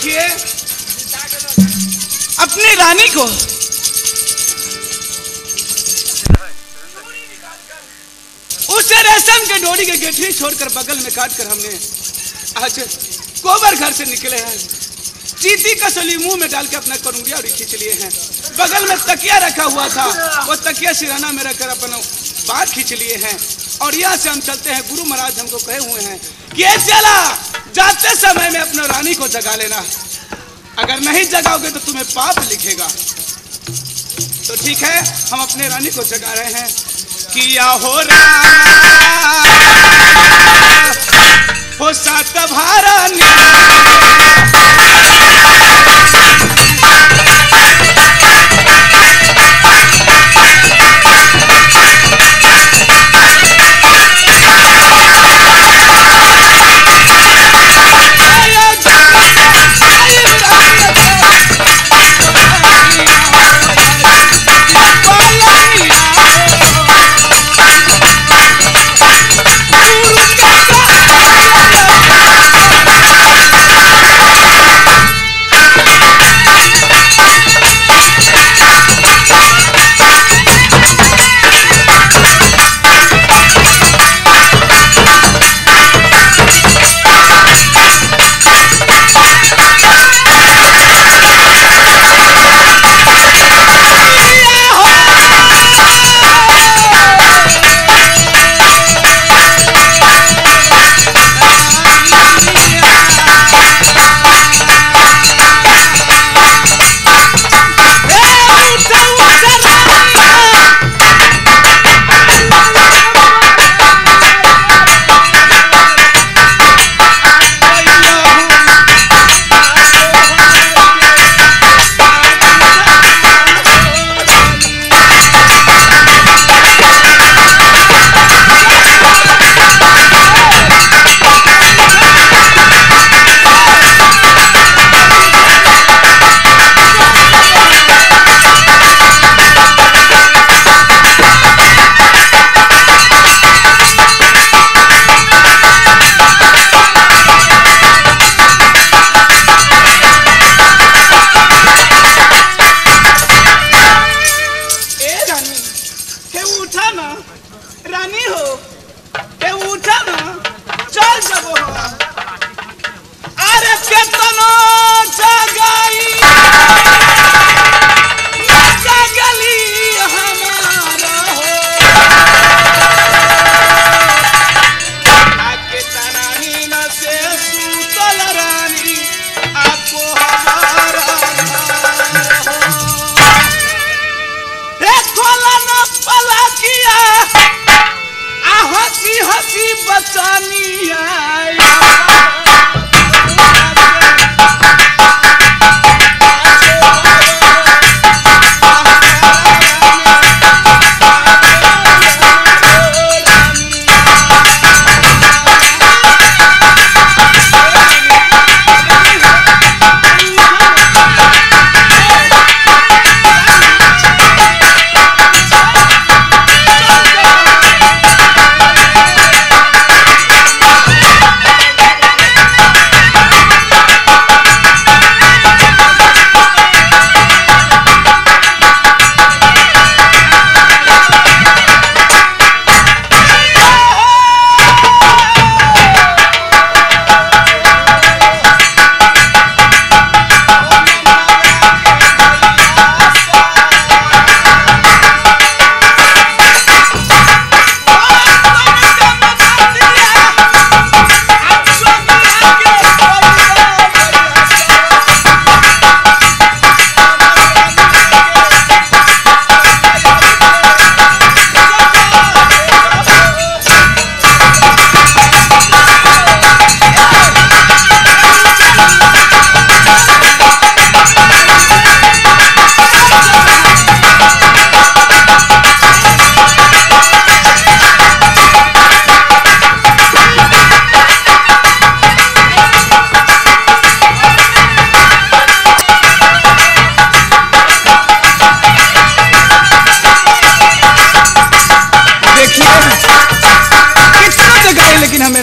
देखिए अपनी रानी को उसे रेशम के डोरी के गेठरी छोड़कर बगल में काटकर हमने आज गोबर घर से निकले हैं। चीटी का सली मुंह में डाल के अपना करूंगिया और खींच लिए हैं। बगल में तकिया रखा हुआ था, वो तकिया सिराना में रखकर अपना बात खींच लिए हैं। और यहाँ से हम चलते हैं। गुरु महाराज हमको कहे हुए हैं कि चला जाते समय में अपने रानी को जगा लेना, अगर नहीं जगाओगे तो तुम्हें पाप लिखेगा। तो ठीक है, हम अपने रानी को जगा रहे हैं। किया हो सात भारानी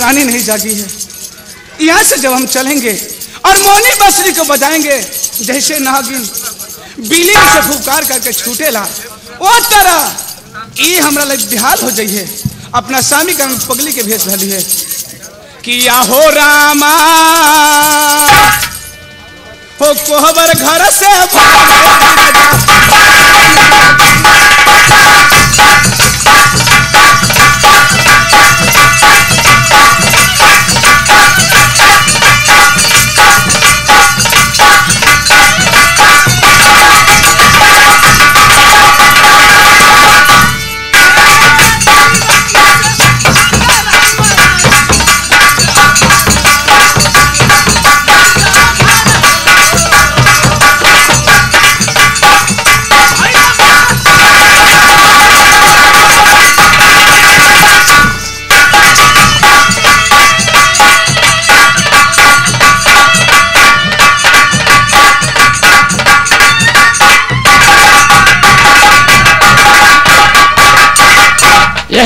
रानी नहीं जागी है। यहाँ से जब हम चलेंगे और मोनी बसरी को बजाएंगे जैसे नागिन बिली से फुकार करके छूटेला ओ तरह ये हमरा लग बिहाल हो जाइए। अपना स्वामी का पगली के भेष भली है किया हो रामा हो कोहबर घर से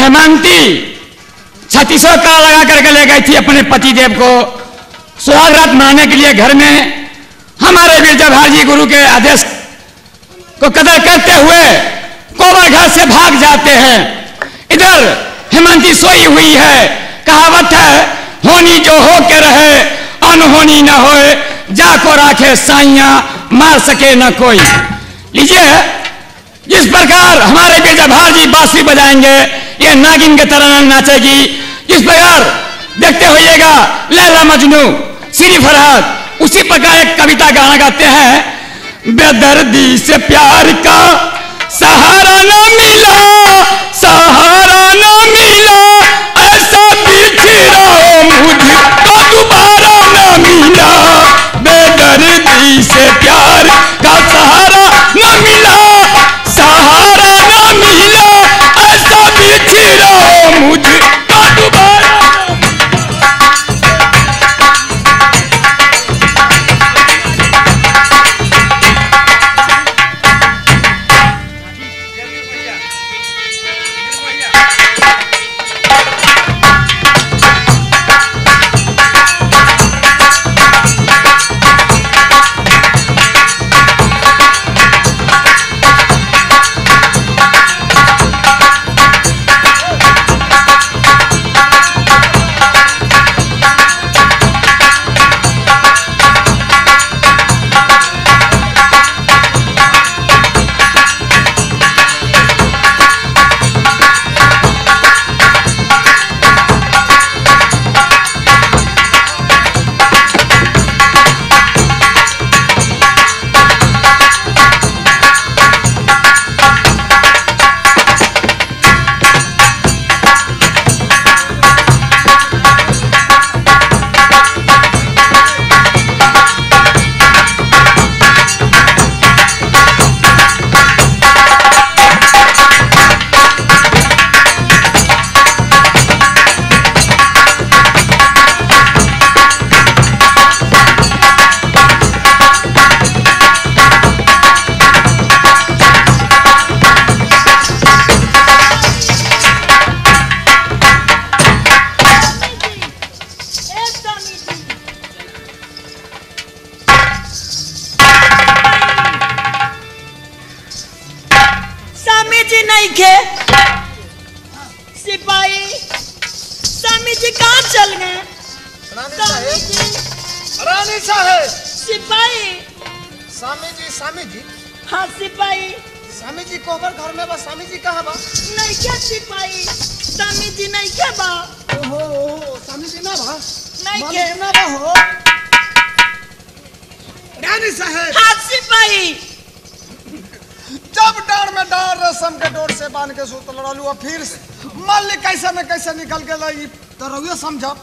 हेमंती 3600 का लगा करके ले गई थी अपने पतिदेव को सुहागरात मनाने के लिए घर में। हमारे वीर जवाहर जी गुरु के आदेश को कदर करते हुए कोबर घर से भाग जाते हैं। इधर हेमंती सोई हुई है। कहावत है होनी जो हो के रहे अनहोनी न होए जाको राखे साइया मार सके न कोई। लीजिए जिस प्रकार हमारे वीर जवाहर जी बांसुरी बजाएंगे ये नागिन के तरह नाचेगी। जिस प्रकार देखते होइएगा लैला मजनू श्री फरहाद उसी प्रकार एक कविता गाना गाते हैं। बेदर्दी से प्यार का सहारा न मिला सहारा न मिला ऐसा बिछड़ा मुझको दोबारा न मिला। बेदर्दी से प्यार का सहारा न मिला सहारा न मिला ऐसा बिछड़ा मुझको दोबारा। सिपाही स्वामी जी कहाँ चल गए? रानी साहब सिपाही स्वामी जी हाँ सिपाही स्वामी जी कोबर घर में बा। स्वामी जी कहाँ बा? नहीं क्या सिपाही स्वामी जी नहीं क्या बा? ओहो स्वामी जी ना बा नहीं क्या ना बा हो। रानी साहब हाँ सिपाही जब डार में डार रसम के डोर से बांध के सुतल रहलू और फिर मल्ल कैसे न कैसे निकल गेला ई तो रहुए समझब।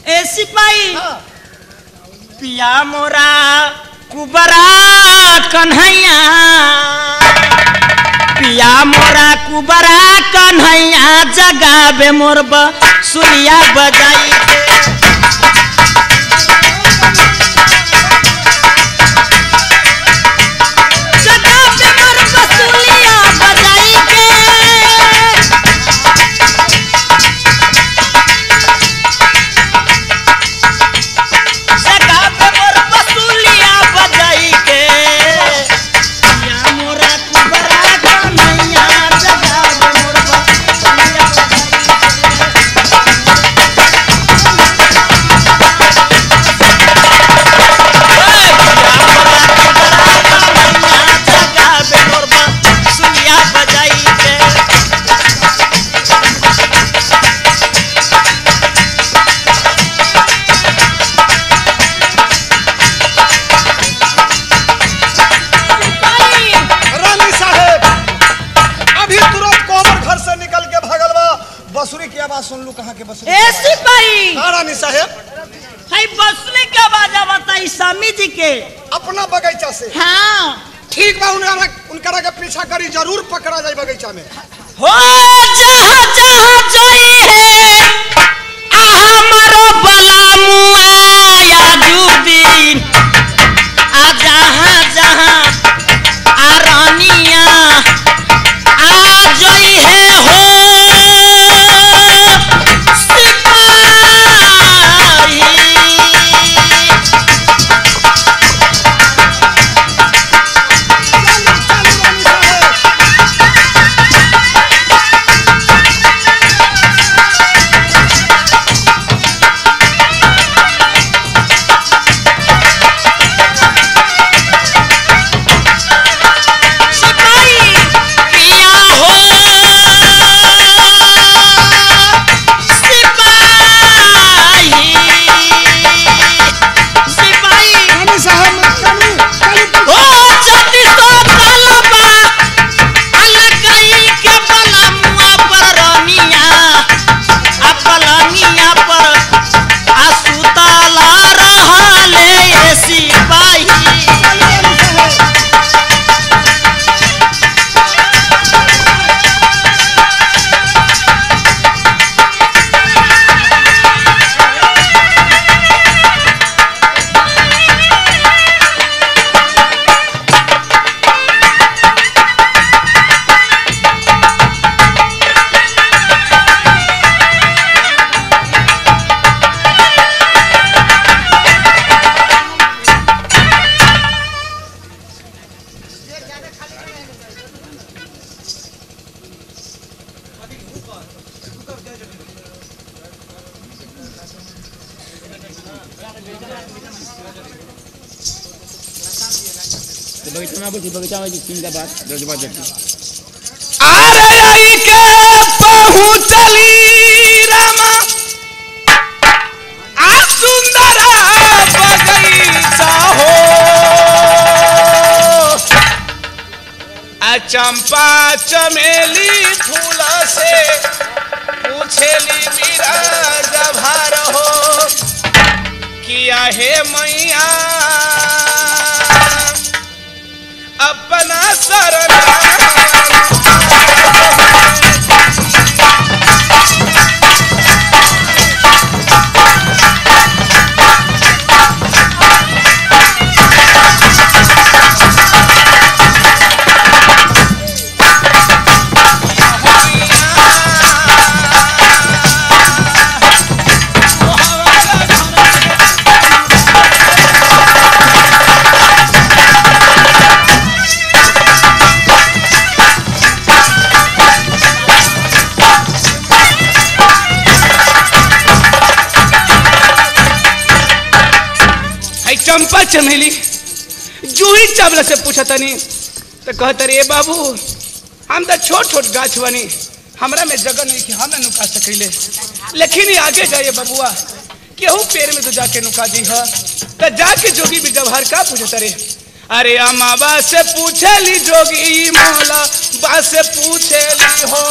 ए सिपाही हाँ। पिया मोरा कुबरा कन्हैया पिया मोरा कुबरा कन्हैया जगावे मोर सुलिया बजाई जगावे मोर रहलू कहाँ के बस ए सिपाही हाँ रानी साहेब हाय बसने के आवाज आवता है स्वामी जी के अपना बगीचा से हाँ ठीक बा उनकरा के पीछा करी जरूर पकड़ा जाए बगीचा में हो जहाँ जहाँ जोई है हमारो बला मुआ जुदी आ जहाँ जहाँ आ रानिया आ जोई है हो बगीचा में बगीचा में चिंता बात जज्बा देखी अरे आई के पहुंचली रामा आ सुंदर बगीचा हो आ चंपा चमेली फूल से पूछेली मीरा जभार हो किया है मैया अपना शरण चंपा चमेली जूही चावला से पूछा तनी तो कहते रे बाबू हम तो छोट छोट गाछ बनी हमरा में जगह नहीं कि हम ना नुका सकेले लेकिन आगे जाइए बबुआ केहू पेड़ में तो जाके नुका दी है तो जाके जोगी भी जवाहर का पूछता रे अरे अमाबा से पूछेली जोगी मोला बा से पूछेली हो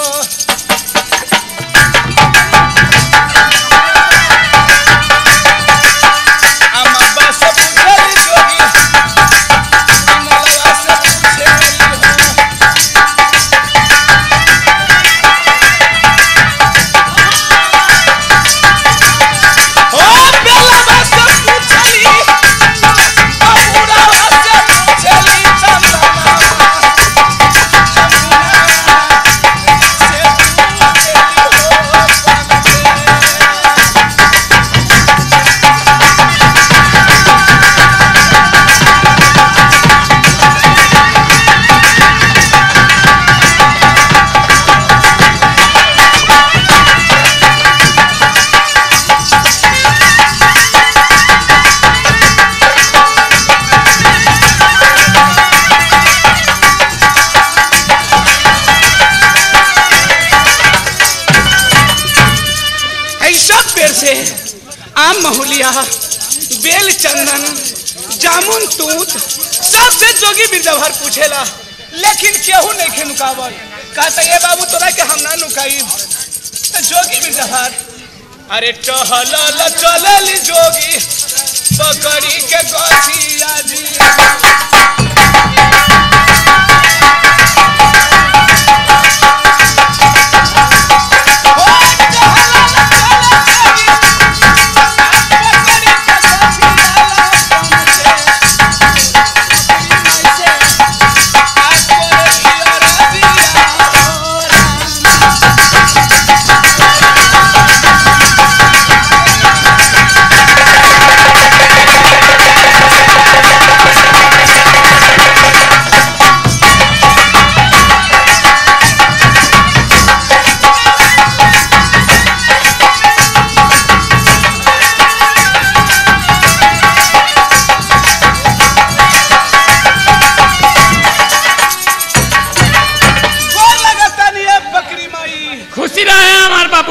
आम महुलिया बेल चंदन जामुन तूत सबसे जोगी बिरजभर पूछेला लेकिन केहू नहीं खे नुकावल कहता ये बाबू तोरा के हम ना नुकाई तो जोगी बिरजभर अरे टहल चलल जोगी पकड़ी के गछिया जी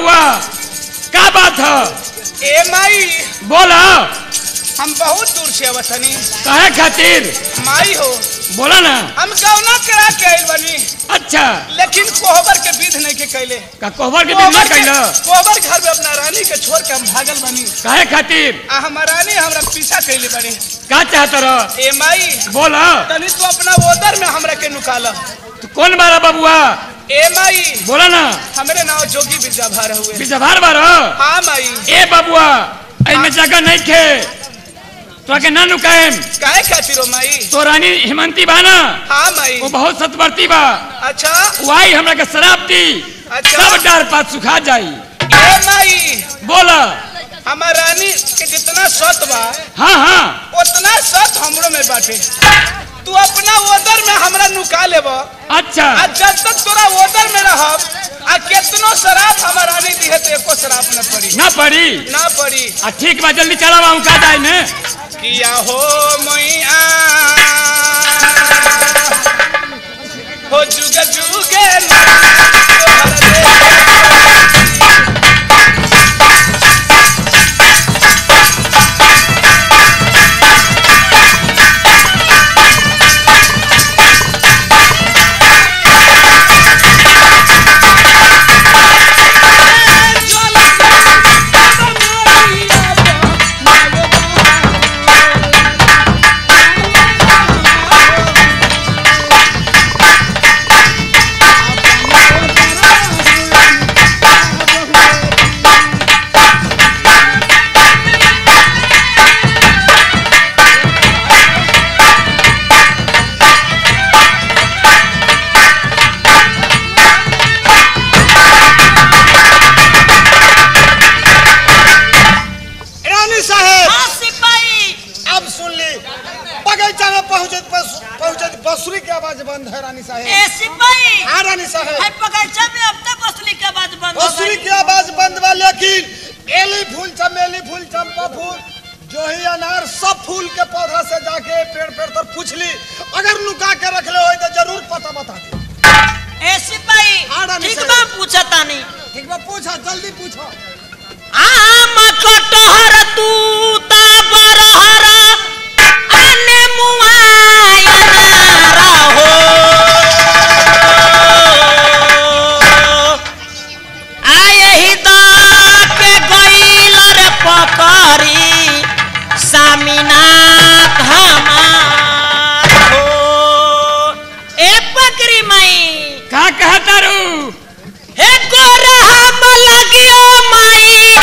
क्या बात है? ए माई बोला। हम बहुत दूर से आवतनी। काहे खातिर? माई हो बोला ना। हम गौना करा के आइल बनी। अच्छा। लेकिन कोहबर के विध नहीं के कैले। का कोहबर के विध नहीं कैले? कोहबर घर में अपना रानी के छोड़ के हम भागल बनी। काहे खातिर? हमार रानी हमरा पीछा कैले बनी। का चाहत रह? ए माई बोला। तनी तू अपना ओदर में हमरा के नुकाला। तू कौन बारा बबुआ? ए माई बोला ना। हमरे नाव जोगी बिरजाभार हुए। बिरजाभार बारा? हाँ माई। ए बबुआ इनमें जगह नहीं थे तो के ना नुकाएम। काहे खातिर हो माई? तो रानी हेमंती बा ना। हाँ माई। वो बहुत सतवर्ती बा। अच्छा। वाई हमरा के शराब दी। अच्छा। सब डार पात सुखा जाई। ए माई बोला। हमार रानी के जितना सत बा हाँ हाँ उतना सत हमरो में बाटे। तू अपना ओदर में हमरा नुका लेब। अच्छा। जब तक तोरा ओदर में रहब आ केतनो शराब हमार रानी दिहे तो एको शराब न पड़ी। ना पड़ी? ना पड़ी। ठीक बा जल्दी चला बाऊ का जाए ने। किया हो मैया हो जुगे जुगे बसुरी की आवाज बंद है रानी साहब। ए सिपाही। हाँ रानी साहब। है बगीचा में अब तक बसुरी की आवाज बंद हो गई। बसुरी की आवाज बंद बा लेकिन एली फूल चमेली फूल चंपा फूल जो ही अनार सब फूल के पौधा से जाके पेड़ पेड़ तक पूछ ली। अगर नुका के रख ले हो तो जरूर पता बता दे। ए सिपाही ठीक बा पूछा तानी। ठीक बा पूछा जल्दी पूछो। आम कटहर तू ता बरहर आने मुआया रहो आए ही दा के गइल रे पकड़ी सामीनाथ हमार हो। ए पकड़ी मई का कहता रू? हे गोरा हम लगियो माई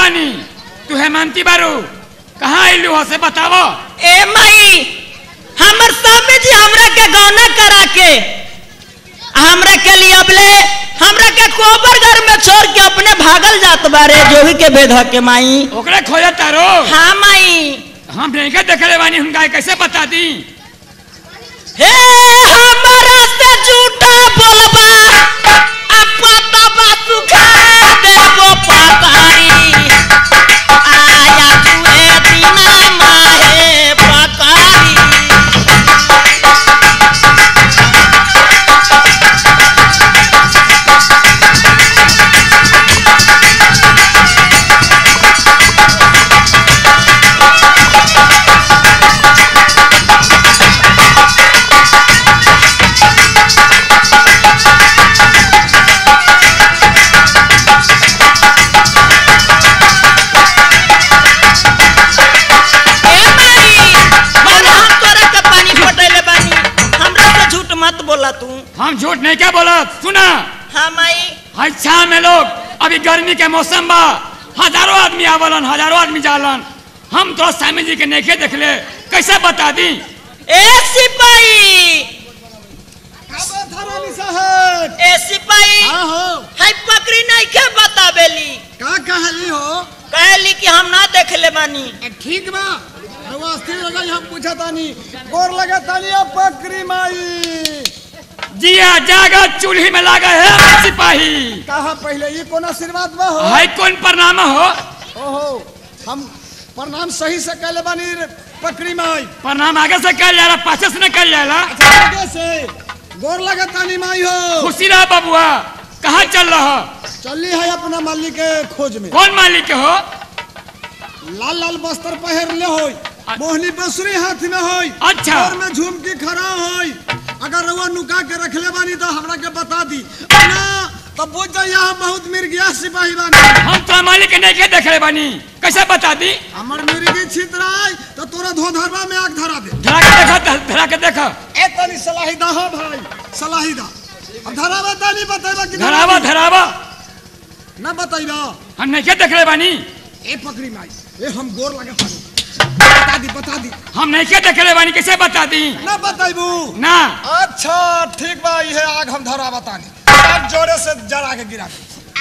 बानी तू हेमंती बारू कहाँ आइलू हो से बतावो। ए माई हमर स्वामी जी हमरा के गौना करा के हमरा के लिए अबले हमरा के कोबर घर में छोड़ के अपने भागल जात बारे जोगी के बेधा के माई ओकरे खोजे तारो। हाँ माई हम नहीं के देखले बानी हमका कैसे बता दी। हे हमरा से झूठा बोलबा अब पता बात खा देबो पतारी आया तुए बिना माहे पकारी हम झूठ नहीं क्या बोला सुना। हाँ माई अच्छा में लोग अभी गर्मी के मौसम बा हजारों आदमी आवलन हजारों आदमी जालन हम तो स्वामी जी के नहीं देख ले कैसे बता दी। ए सिपाही ए सिपाही हाँ हो हाय पकड़ी नहीं के बताबेली का कहली हो कहली कि हम ना देख ले बानी ठीक बा स्थिर लगा हम पूछा तानी गोर लगा तानी अब बकरी माई जिया जागा चूल्ही में लागा है सिपाही कहा पहले ये कौन आशीर्वाद बा हो हाय कौन प्रणाम हो। ओहो हम प्रणाम सही से कहले बानी बकरी माई प्रणाम आगे से कर जाला पाछे से न कर जाला। आगे से गोर लगा तानी माई हो खुशी रहा बबुआ कहाँ चल रहा चली है अपना मालिक के खोज में। कौन मालिक हो। लाल लाल बस्तर पहन ले होई मोहनी बसुरी हाथ में होई अच्छा और में झुमकी खड़ा होई अगर रवा नुका के रखले बानी तो हमरा के बता दी ना तब बुझ जा यहाँ बहुत मिर्गिया सिपाही बानी हम तो मालिक के नहीं के देख ले बानी कैसे बता दी। हमर मिर्गी छितराई तो तोरा धोधरवा में आग धरा दे धरा के देखा ए तनी सलाही दा हो भाई सलाही दा अब धरावा तानी बताइबा कि धरावा ना बताइबा हम नहीं के देख ले बानी। ए पकड़ी माई ए हम गोर लगे पानी बता दी हम नहीं के देख ले बानी कैसे बता दी। ना बताइबू ना अच्छा ठीक बा ये आग हम धरा बतानी अब जोरे से जला के गिरा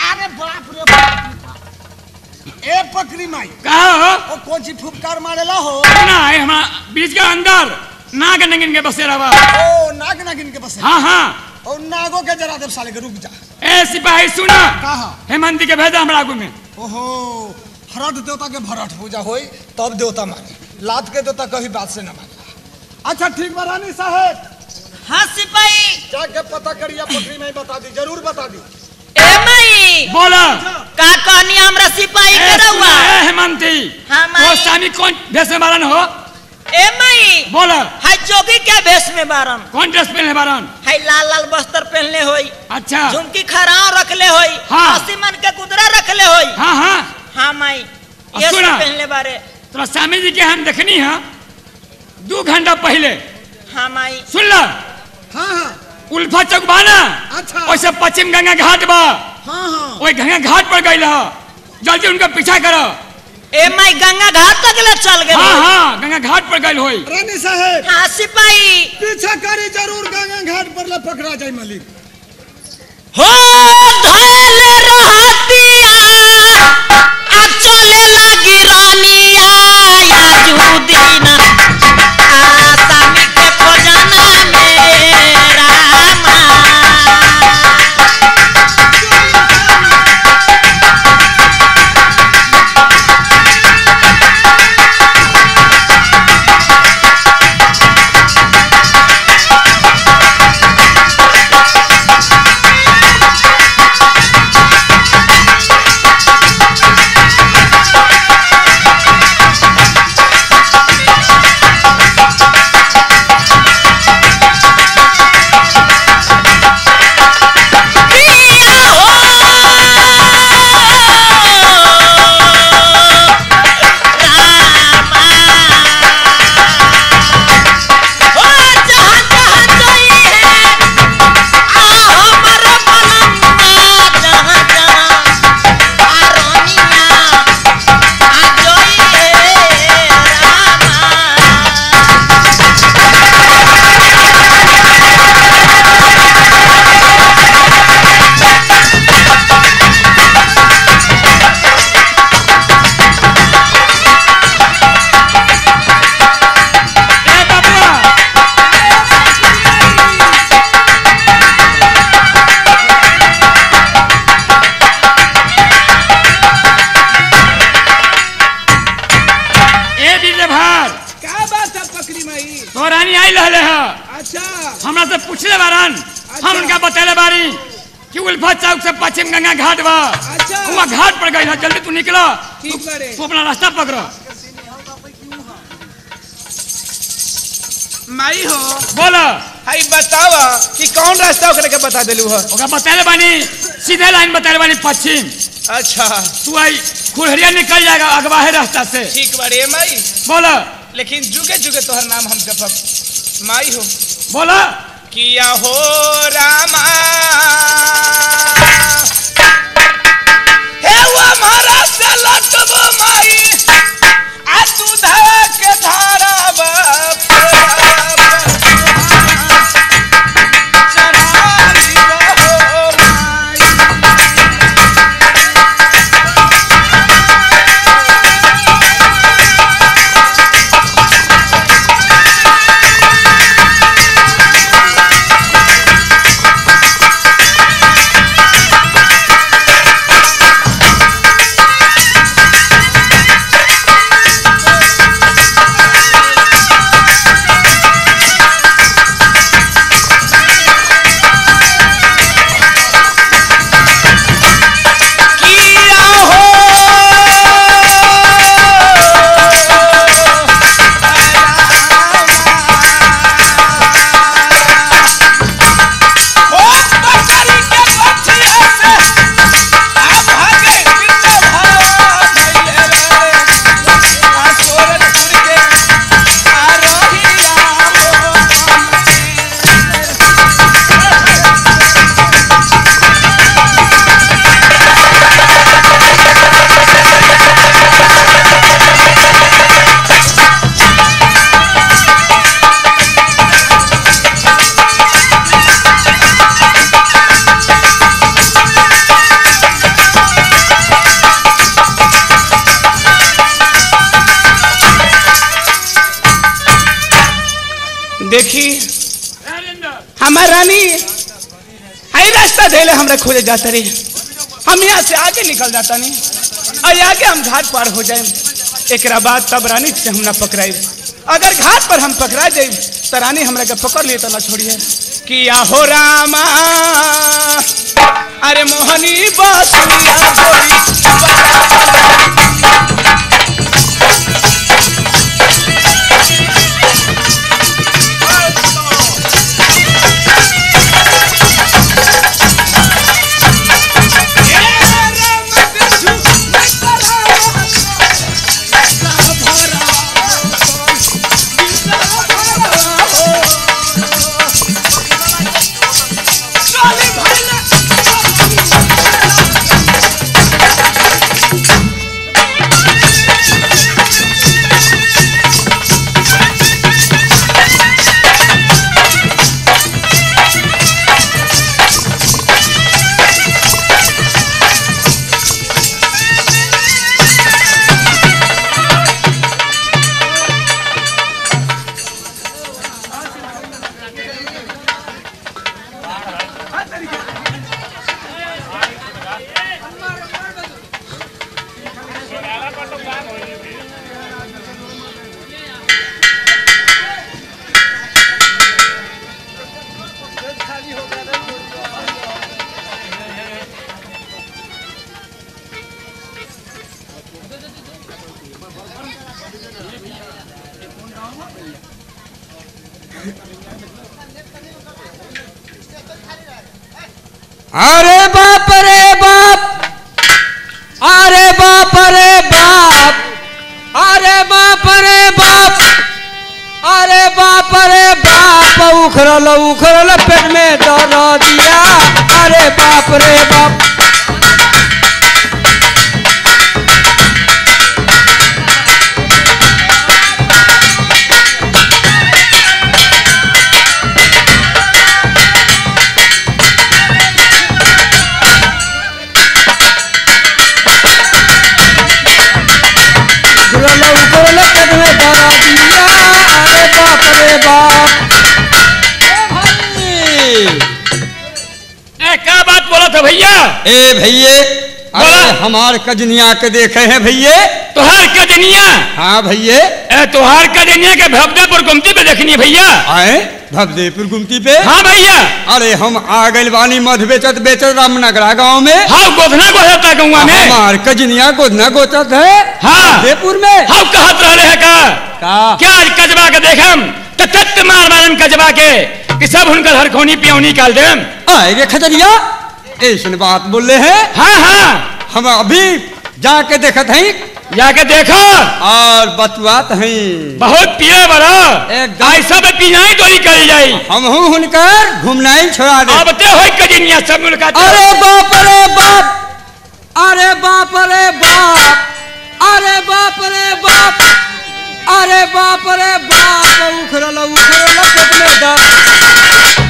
अरे बाप रे बाप ए पकड़ी माई कहा हो ओ कौन सी फुफकार मारेला हो ना है हमारा बीच के अंदर नाग नगिन के बसेरा बा। ओ नाग नागिन के बसे हाँ हाँ और नागो के जरा देव साले के रुक जा। ए सिपाही सुना कहा हेमंती के भेजा हमरा आगू में। ओहो हरट देवता के भरट पूजा होई तब देवता माने लात के देवता कभी बात से ना माने। अच्छा ठीक बा रानी साहब हाँ सिपाही जाके पता करिया पकड़ी में बता दी जरूर बता दी। ए माई बोला का कहनी हमरा सिपाही ए करवा सुना, ए हेमंती हाँ, माई। वो स्वामी कौन भेष में बारन हो। ए माई बोला हाय जोगी के भेष में बारन कौन ड्रेस पहने बारन। हाय लाल लाल बस्तर पहनले होई अच्छा झुमकी खराव रखले होई हाँ। 80 मन के कुदरा रखले होई हाँ हाँ हाँ माई अब ये सब सुना। पहनले बारे तो स्वामी जी के हम देखनी है 2 घंटा पहले हाँ माई सुन ला हाँ हाँ उल्फा चौक बाना अच्छा वैसे पश्चिम गंगा घाट बा हाँ हाँ वही गंगा घाट पर गई जल्दी उनका पीछा करो। ए माई गंगा घाट तक ले चल गए हाँ हाँ गंगा घाट पर गई होई। रानी साहब हाँ सिपाही पीछा करी जरूर गंगा घाट पर ला पकड़ा जाए मालिक हो धैले रहतिया आ चले लगी रानिया या जुदीना आसामी के खोजना मेरा माँ आई? तो रानी आई लहले है। अच्छा हमरा से पूछले बारन, हम उनका बतेले बारी कि उल्फा चौक से पश्चिम गंगा घाट बा। अच्छा वहाँ घाट पर गई है, जल्दी तू निकला, ठीक बारे। तू अपना रास्ता पकड़ो। माई हो बोलो हाई बतावा कि कौन रास्ता ओकरे के बता देलू हो? ओका बतेले बानी, सीधे लाइन बतेले बानी पश्चिम। अच्छा तू आई खुरहरिया निकल जाएगा अगवा है रास्ता से। ठीक बारे माई। बोलो लेकिन जुगे जुगे तोहर नाम हम जपब। माई हो बोलो किया हो रामा हे वो हमारा से लटब माई आ दूधा के धारा चढ़ाई हो माई। देखी हमार रानी आई रास्ता देले हमरा खोजे जाता रही। हम यहाँ से आगे निकल जाता नहीं और आगे हम घाट पार हो जाए। एक बाद तब रानी से हम ना पकड़ाई। अगर घाट पर हम पकड़ा जाए तो रानी हमरा के पकड़ लिए तो ना छोड़िए। किया हो रामा अरे मोहनी बासुरिया अरे बाप रे बाप, अरे बाप रे बाप, अरे बाप रे बाप, अरे बाप रे बाप, उखरल उखरल पेट में दर्द दिया। अरे बाप रे बाप, क्या बात बोला था भैया? ए भैये, अरे हमार कजनिया के देखे हैं भैये। तोहार कजनिया? हाँ भैये। तोहार कजनिया के भवदेपुर गुमती पे देखनी भैया। आए भवदेपुर गुमती पे? हाँ भैया। अरे हम आ गए बानी मध बेचत बेचत रामनगरा गांव में। हाँ गोधना गोचता गौवा में। हमार कजनिया गोधना गोचत है। हाँ भवदेपुर में। हाँ कहत रहे है का क्या आज कजबा के देखम तो तत्त मार मारम कजबा के कि सब उनका हरखोनी पियोनी काल देम। आएगे खजरिया ऐसन बात बोल रहे हैं। हाँ हाँ हम अभी जाके देखत हैं। जाके देखो और बतुआत हैं बहुत पिए बड़ा एकदम। ऐसा में पिनाई दोरी करी जाई। हम हूँ हुनकर घूमनाई छोड़ा दे। अब ते होई कजनिया सब मुलाकात। अरे बाप रे बाप, अरे बाप रे बाप, अरे बाप रे बाप, अरे बाप रे बाप, उखरल उखरल पेट में दर्द।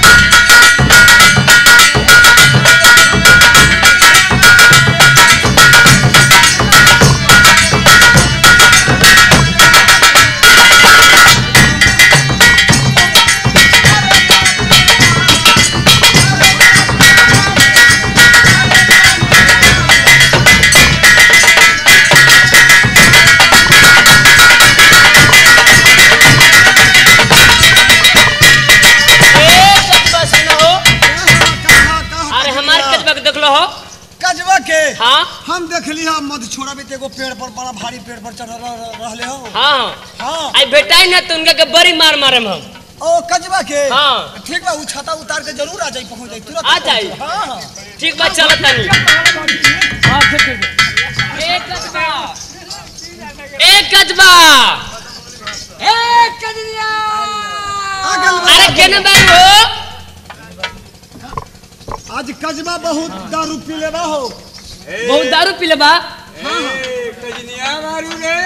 कजवा के हाँ हम देख लिया मध छोड़ा भी तेको पेड़ पर बड़ा भारी पेड़ पर चढ़ रहले हो। हाँ हाँ आई बेटाई ना तो उनका के बड़ी मार मारम हम। ओ कजवा के हाँ ठीक बा, उ छाता उतार के जरूर आ जाई, पहुंच जाई तुरंत आ जाई। हाँ हाँ ठीक बात चलत तानी। हाँ ठीक एक कजबा, एक कजबा, एक कजरिया। आ गल बा। अरे केने बाई हो आज कजवा बहुत दारू पी लेबा हो। बहुत दारू पी लेबा। कजनिया मारू रे।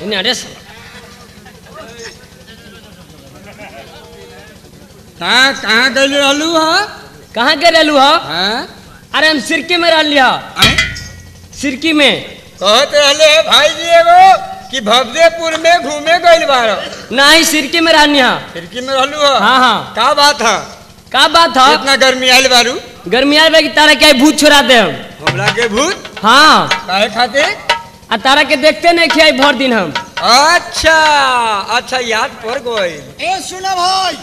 इन्हें अरेस कहाँ गए रहलू हा? कहाँ के रहलू हो? हाँ? अरे हम सिरकी में रह लिया। सिरकी में कहत रहले भाई जी एगो कि भवदेपुर में घूमे गइल बारो। नहीं सिरकी में रहनी है। खिड़की में रहलू हा? हाँ हाँ का बात है? का बात है? इतना गर्मी आइल बारू? गर्मी आए की तारा क्या भूत छोड़ा दे हम। हमरा के भूत हाँ काहे खातिर? आ तारा के देखते नहीं खियाई भर दिन हम। अच्छा अच्छा याद पड़ गइल। ए सुना भाई,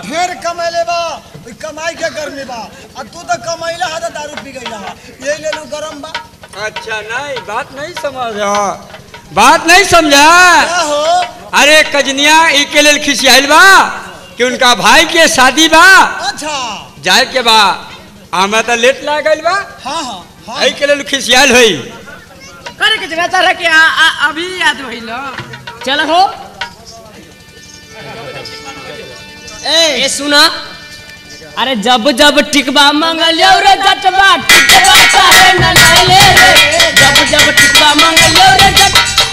ढेर कमाइले बा, कमाई के गर्मी बा, आ तू तो कमाइला हा त दारू पी गइला हा, यही ले लू गरम बा। अच्छा नहीं बात नहीं समझा, बात नहीं समझा। क्या हो? अरे कजनिया ई के लेल खिसियाइल बा कि उनका भाई के शादी बा, अच्छा जाए के बा। आमा तो लेट लागल बा, हाँ हाँ हाँ आई के लेल खिसियाइल होई। करे के जगह तारा के अभी याद भइलो। चल हो ए सुना, अरे जब जब टिकबा मंगलियो रे जटबा, टिकबा काहे न लाइले रे। जब जब टिकबा मंगलियो रे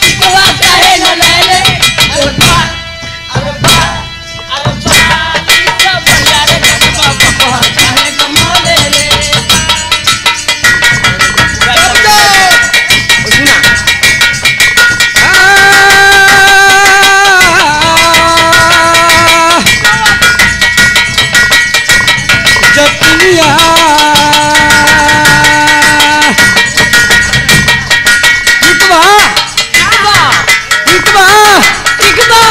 टिकबा काहे न लाइले। अरे बा अरे बा अरे बा सब बढ़िया रे जटबा पपा काहे कमाले रे। सुना जतिया टिकवा टिकवा टिकबा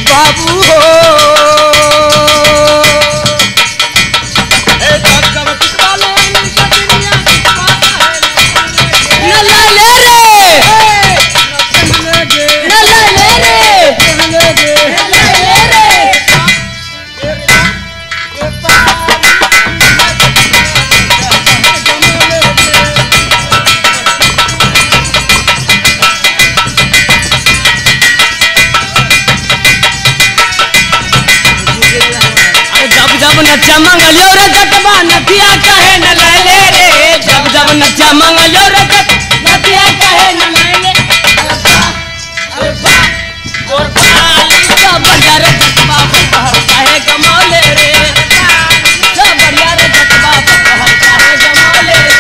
बाबू हो ए जब टिकवा ले जतिया टिकवा न लाइले रे न लाइले रे न लाइले रे। जब जब नचा मंगलियो रे जटबा नथिया काहे न लाइले रे। जब जब नचा मंगलियो रे नथिया काहे न लाइले। अरे बा और पाली सब बढ़िया रे जटबा पहर काहे कमौले रे। सब बढ़िया रे जटबा पहर काहे कमौले रे।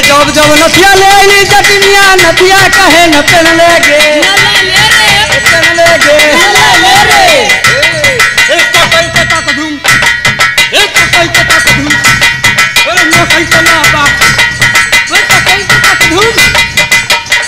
जब जब नथिया ले ली जटिनिया नथिया कहे न पहन लेगे पहन लेगे एक तो कई के तक धूम एक तो कई के तक धूम अरे वो कई के ना बा एक तो कई के तक धूम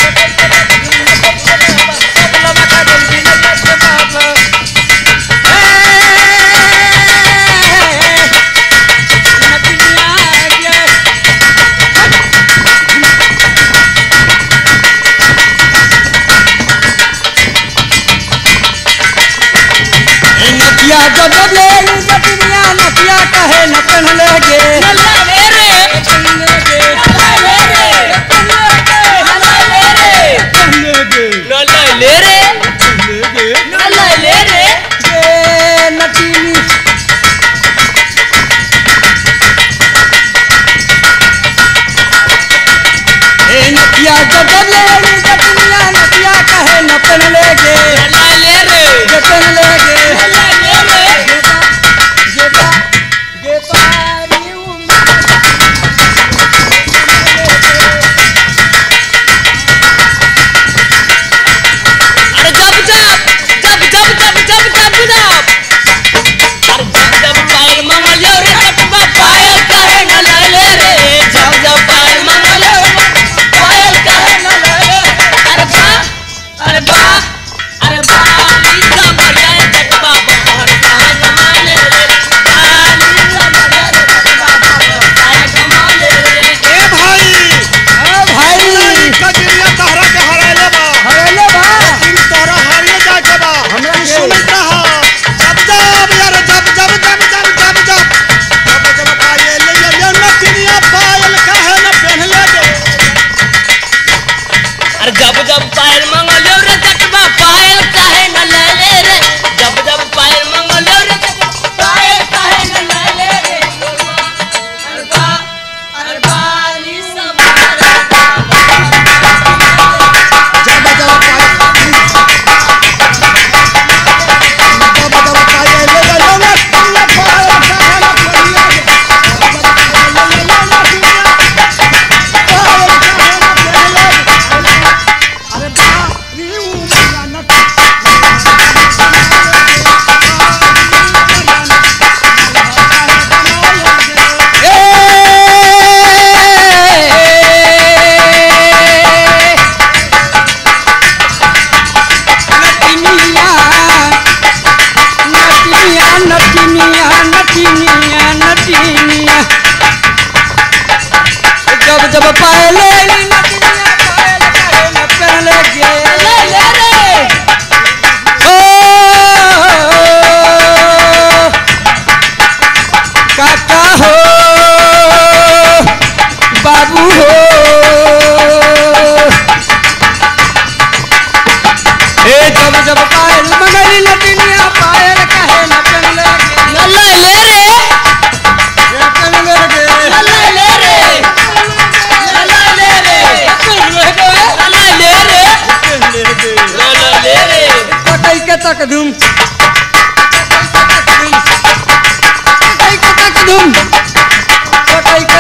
नतिया जब जब ले ली जटिनिया नतिया कहे न पहन लेगे नतिया जब जब ले ली जटिनिया नतिया कहे न पहन लेगे पहन लेगे जब जब पायल मंगलो रे जटबा पायल काहे न ले ले रे जब जब पायल मंगलो रे जटबा पायल काहे न ले ले रे अरे बाली सब जब जब पायल ले लो ना पायल कहे न पहन जब जब पायल ले ली नतिया पायल कहे न पहन लेगे ओ काका हो बाबू हो जब जब पायल मंगली नतिया पायल कहे न पहन लेगे तक धूम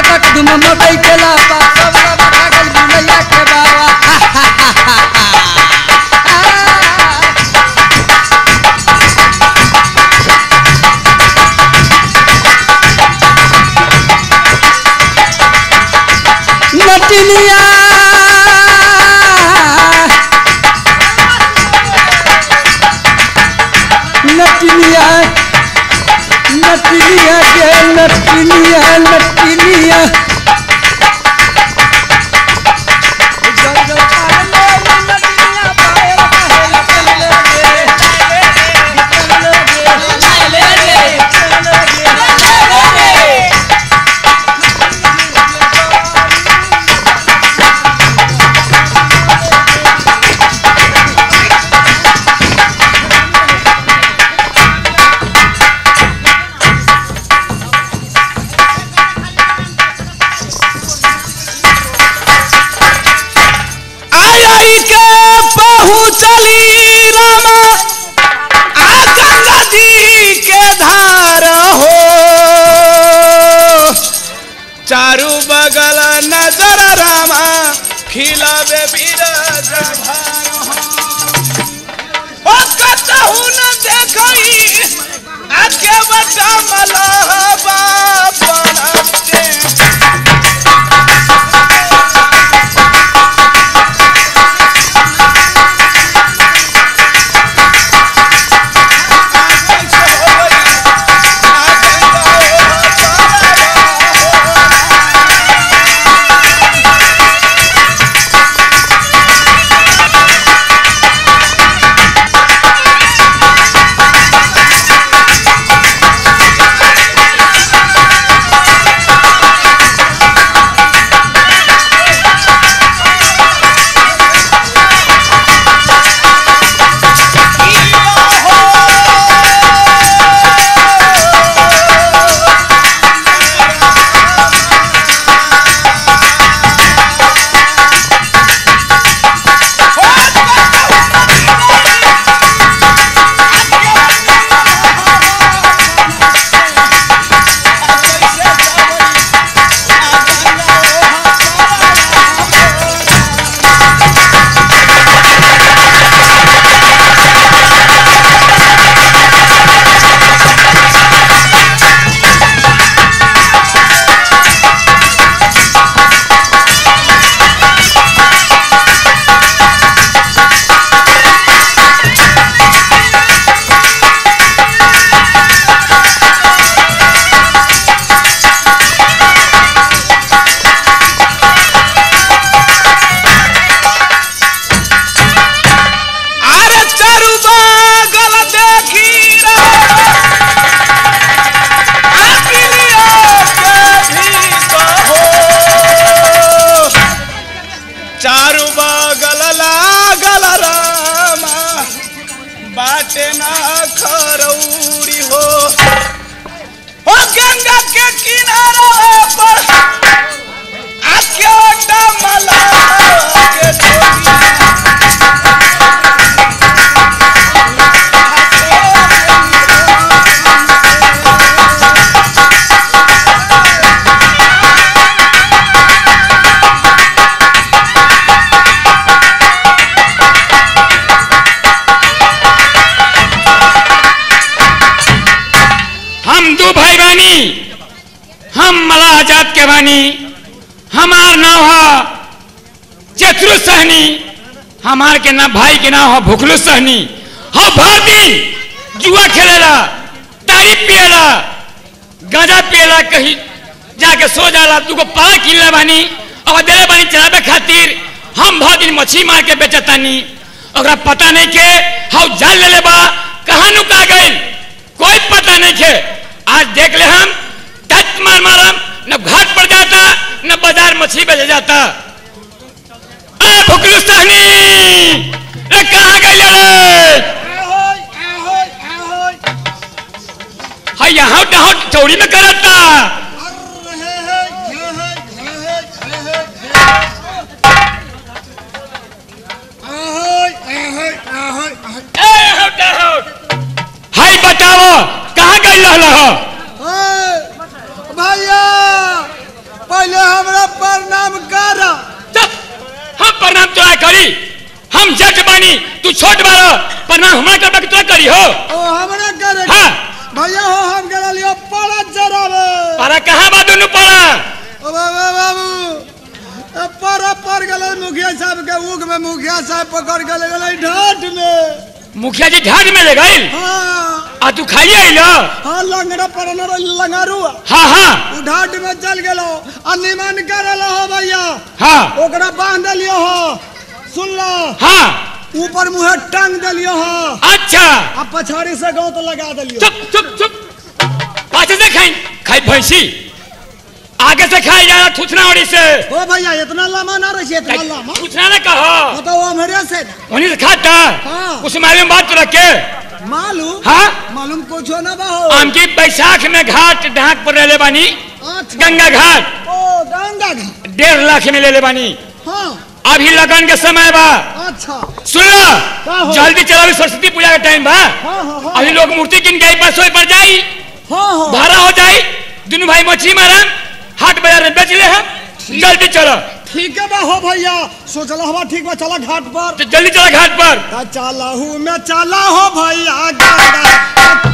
तक धूम मकई के लापा सब भागल बुलैया के बाबा नटिनिया नटिनिया नटिनिया के नटिनिया नटिनिया जब जब पायल ले ली नटिनिया पायल कहे न पहन लेगे चारू बगल नजर खिलावे बीरज भार ओ कतहु न देखई आके बटा मलहबा पड़ते हम मलाह जात के बानी, हमार नाव है चतुर सहनी, हमार के ना भाई के नाम है भुखलू सहनी। हाँ भर दिन जुआ खेलेला, तारी पिएला, गांजा पिएला, कहीं जाके सो जाला। तुको पाला किनले बानी और देले बानी चलावे खातिर। हम भर दिन मछली मार के बेचतानी, ओकरा पता नहीं के हाउ जाल ले बा कहाँ नुका गइल, कोई पता नहीं के। आज देख ले हम टच मार मारम, न घाट पर जाता न बाजार मछली बेच जाता। भुखलू सहनी कहाँ गई रे? यहाँ चौड़ी में करता। हाय बताओ कहाँ गई लहला? भैया पहले हमरा प्रणाम कर। हम प्रणाम तोरा करी? हम जज बानी, तू छोट बारो, प्रणाम हमरा करबा के तोरा करी हो? ओ हमरा करे। हां भैया हो हम गेल लियो पाला जरावे। पाला कहां बा दुनु पाला? ओ बाबू पारा पर गेल मुखिया साहब के उग में, मुखिया साहब पकड़ के ले गेल ढाट में। मुखिया जी ढाट में ले गइल? हां। आ तू खाइए आइलो? हां लंगड़ा परना लंगारू। हां हां उ ढाट में चल गेलो आ निमन करला हो भैया। हां ओकरा बांध लियो हो, सुन लो। हां ऊपर मुंह टांग दलियो हो। अच्छा अब पछाड़ी से गांव तो लगा दलियो। चुप चुप चुप, पाछे से खाई भैंसी, आगे से खाई जाना थुथना ओड़ी से। ओ भैया इतना लम्बा ना रही, इतना लम्बा थुथना ना कहो, बताओ हमरे से उन्हीं से खाता। हाँ। उस मालूम बात तो रखे मालूम। हाँ मालूम कुछ ना बाहो। आमकी बैसाख में घाट ढाक पर ले बानी। अच्छा। गंगा घाट। ओ गंगा घाट 1.5 लाख में ले बानी। हाँ अभी लगन के समय बा। अच्छा सुन लो, जल्दी चलो, सरस्वती पूजा का टाइम बा। हाँ। अभी लोग मूर्ति किन गई परसों पर जाई। हाँ भाड़ा हो जाई, दोनों भाई मछली मारम, हाट बाजार में बेच ले हम। जल्दी चलो। ठीक है बा हो भैया सोचला हवा ठीक बा चला घाट पर जल्दी चला घाट पर चला हूँ मैं चला हो भैया गाड़ा